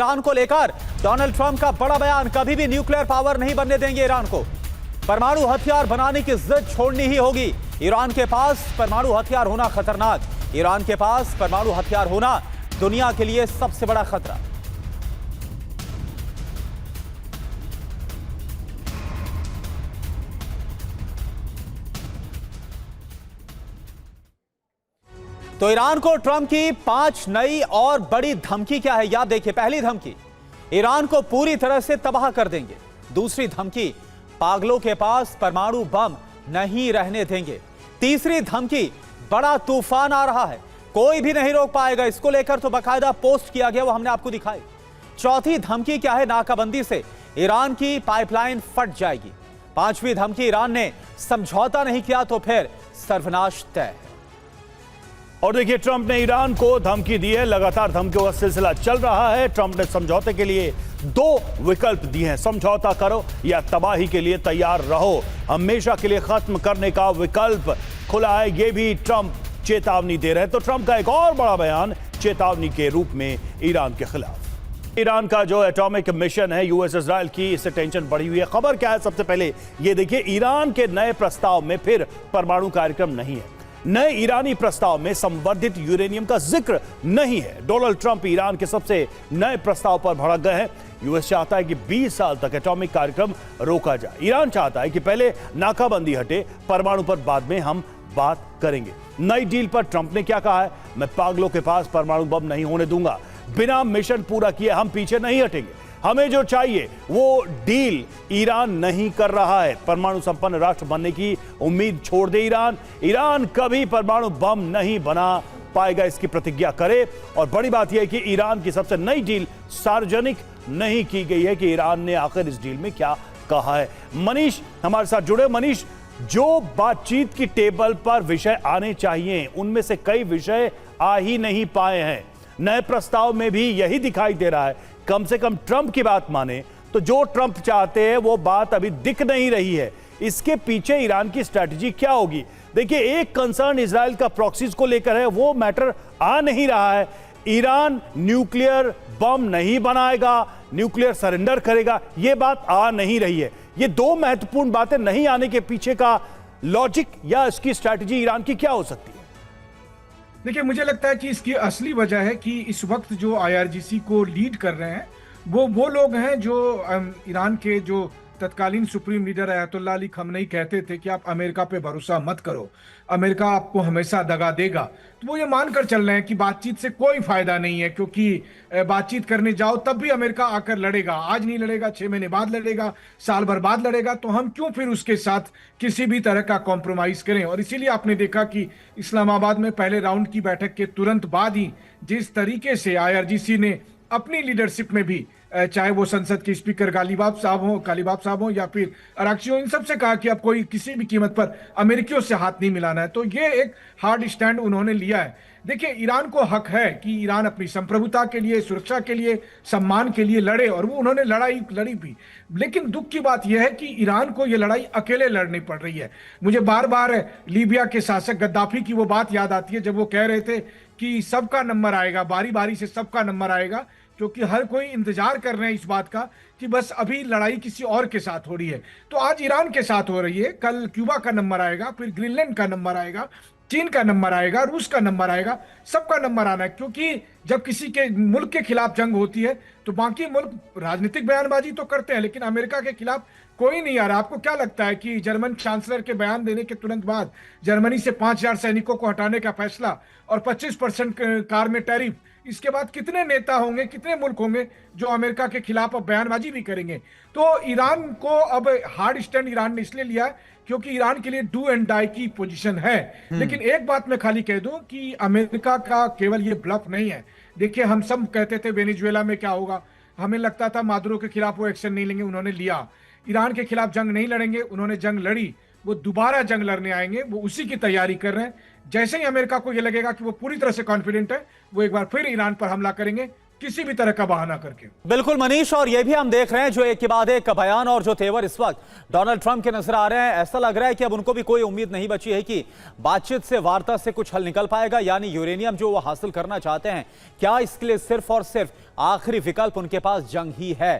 Iran को लेकर Donald Trump का बड़ा बयान, कभी भी न्यूक्लियर पावर नहीं बनने देंगे ईरान को। परमाणु हथियार बनाने की जिद छोड़नी ही होगी। ईरान के पास परमाणु हथियार होना खतरनाक, ईरान के पास परमाणु हथियार होना दुनिया के लिए सबसे बड़ा खतरा। तो ईरान को ट्रंप की 5 नई और बड़ी धमकी क्या है, याद देखिए। पहली धमकी, ईरान को पूरी तरह से तबाह कर देंगे। दूसरी धमकी, पागलों के पास परमाणु बम नहीं रहने देंगे। तीसरी धमकी, बड़ा तूफान आ रहा है, कोई भी नहीं रोक पाएगा। इसको लेकर तो बाकायदा पोस्ट किया गया, वो हमने आपको दिखाई। चौथी धमकी क्या है, नाकाबंदी से ईरान की पाइपलाइन फट जाएगी। पांचवी धमकी, ईरान ने समझौता नहीं किया तो फिर सर्वनाश तय। और देखिए, ट्रंप ने ईरान को धमकी दी है, लगातार धमकियों का सिलसिला चल रहा है। ट्रंप ने समझौते के लिए 2 विकल्प दिए हैं, समझौता करो या तबाही के लिए तैयार रहो। हमेशा के लिए खत्म करने का विकल्प खुला है, यह भी ट्रंप चेतावनी दे रहे हैं। तो ट्रंप का एक और बड़ा बयान चेतावनी के रूप में ईरान के खिलाफ। ईरान का जो एटॉमिक मिशन है यूएस इजराइल की, इससे टेंशन बढ़ी हुई है। खबर क्या है, सबसे पहले ये देखिए, ईरान के नए प्रस्ताव में फिर परमाणु कार्यक्रम नहीं है। नए ईरानी प्रस्ताव में संवर्धित यूरेनियम का जिक्र नहीं है। डोनाल्ड ट्रंप ईरान के सबसे नए प्रस्ताव पर भड़क गए हैं। यूएस चाहता है कि 20 साल तक एटॉमिक कार्यक्रम रोका जाए। ईरान चाहता है कि पहले नाकाबंदी हटे, परमाणु पर बाद में हम बात करेंगे। नई डील पर ट्रंप ने क्या कहा है, मैं पागलों के पास परमाणु बम नहीं होने दूंगा, बिना मिशन पूरा किए हम पीछे नहीं हटेंगे। हमें जो चाहिए वो डील ईरान नहीं कर रहा है। परमाणु संपन्न राष्ट्र बनने की उम्मीद छोड़ दे ईरान। ईरान कभी परमाणु बम नहीं बना पाएगा, इसकी प्रतिज्ञा करे। और बड़ी बात यह है कि ईरान की सबसे नई डील सार्वजनिक नहीं की गई है कि ईरान ने आखिर इस डील में क्या कहा है। मनीष हमारे साथ जुड़े। मनीष, जो बातचीत की टेबल पर विषय आने चाहिए उनमें से कई विषय आ ही नहीं पाए हैं। नए प्रस्ताव में भी यही दिखाई दे रहा है। कम से कम ट्रंप की बात माने तो जो ट्रंप चाहते हैं वो बात अभी दिख नहीं रही है। इसके पीछे ईरान की स्ट्रैटेजी क्या होगी? देखिए, एक कंसर्न इजराइल का प्रॉक्सीज को लेकर है, वो मैटर आ नहीं रहा है। ईरान न्यूक्लियर बम नहीं बनाएगा, न्यूक्लियर सरेंडर करेगा, यह बात आ नहीं रही है। ये 2 महत्वपूर्ण बातें नहीं आने के पीछे का लॉजिक या इसकी स्ट्रैटेजी ईरान की क्या हो सकती है? देखिए, मुझे लगता है कि इसकी असली वजह है कि इस वक्त जो आईआरजीसी को लीड कर रहे हैं वो लोग हैं जो ईरान के जो तत्कालीन supreme leader Ayatollah Ali Khamenei कहते थे कि आप अमेरिका पे भरोसा मत करो, अमेरिका आपको हमेशा दगा देगा। तो वो ये मानकर चल रहे हैं कि बातचीत से कोई फायदा नहीं है, क्योंकि बातचीत करने जाओ तब भी अमेरिका आकर लड़ेगा। आज नहीं लड़ेगा, 6 महीने बाद लड़ेगा, साल भर बाद लड़ेगा, तो हम क्यों फिर उसके साथ किसी भी तरह का कॉम्प्रोमाइज करें। और इसीलिए आपने देखा कि इस्लामाबाद में पहले राउंड की बैठक के तुरंत बाद ही जिस तरीके से आईआरजीसी ने अपनी लीडरशिप में भी, चाहे वो संसद के स्पीकर कालीबाफ साहब हो या फिर अराक्ची हो, इन सब से कहा कि अब कोई किसी भी कीमत पर अमेरिकियों से हाथ नहीं मिलाना है। तो ये एक हार्ड स्टैंड उन्होंने लिया है। देखिए, ईरान को हक है कि ईरान अपनी संप्रभुता के लिए, सुरक्षा के लिए, सम्मान के लिए लड़े, और वो उन्होंने लड़ी भी। लेकिन दुख की बात यह है कि ईरान को यह लड़ाई अकेले लड़नी पड़ रही है। मुझे बार बार लीबिया के शासक गद्दाफी की वो बात याद आती है जब वो कह रहे थे कि सबका नंबर आएगा, बारी बारी से सबका नंबर आएगा, क्योंकि हर कोई इंतजार कर रहे हैं इस बात का कि बस अभी लड़ाई किसी और के साथ हो रही है। तो आज ईरान के साथ हो रही है, कल क्यूबा का नंबर आएगा, फिर ग्रीनलैंड का नंबर आएगा, चीन का नंबर आएगा, रूस का नंबर आएगा, सबका नंबर आना है। क्योंकि जब किसी के मुल्क के खिलाफ जंग होती है तो बाकी मुल्क राजनीतिक बयानबाजी तो करते हैं, लेकिन अमेरिका के खिलाफ कोई नहीं आ रहा। आपको क्या लगता है कि जर्मन चांसलर के बयान देने के तुरंत बाद जर्मनी से 5000 सैनिकों को हटाने का फैसला और 25% कार में टैरिफ, इसके बाद कितने नेता होंगे, कितने मुल्क होंगे जो अमेरिका के खिलाफ अब बयानबाजी भी करेंगे? तो ईरान को अब हार्ड स्टैंड ईरान ने इसलिए लिया है क्योंकि ईरान के लिए डू एंड डाई की पोजीशन है। लेकिन एक बात मैं खाली कह दूं कि अमेरिका का केवल ये ब्लफ नहीं है। देखिए, हम सब कहते थे वेनेजुएला में क्या होगा, हमें लगता था मादुरो के खिलाफ वो एक्शन नहीं लेंगे, उन्होंने लिया। ईरान के खिलाफ जंग नहीं लड़ेंगे, उन्होंने जंग लड़ी। वो दोबारा जंग लड़ने आएंगे, वो उसी की तैयारी कर रहे हैं। जैसे ही अमेरिका को ये लगेगा कि वो पूरी तरह से कॉन्फिडेंट है, वो एक बार फिर ईरान पर हमला करेंगे। किसी भी तरह का बहाना करके। बिल्कुल मनीष, और ये भी हम देख रहे हैं जो एक के बाद एक बयान और जो तेवर इस वक्त डोनाल्ड ट्रंप के नजर आ रहे हैं, ऐसा लग रहा है कि अब उनको भी कोई उम्मीद नहीं बची है कि बातचीत से, वार्ता से कुछ हल निकल पाएगा। यानी यूरेनियम जो वो हासिल करना चाहते हैं, क्या इसके लिए सिर्फ और सिर्फ आखिरी विकल्प उनके पास जंग ही है?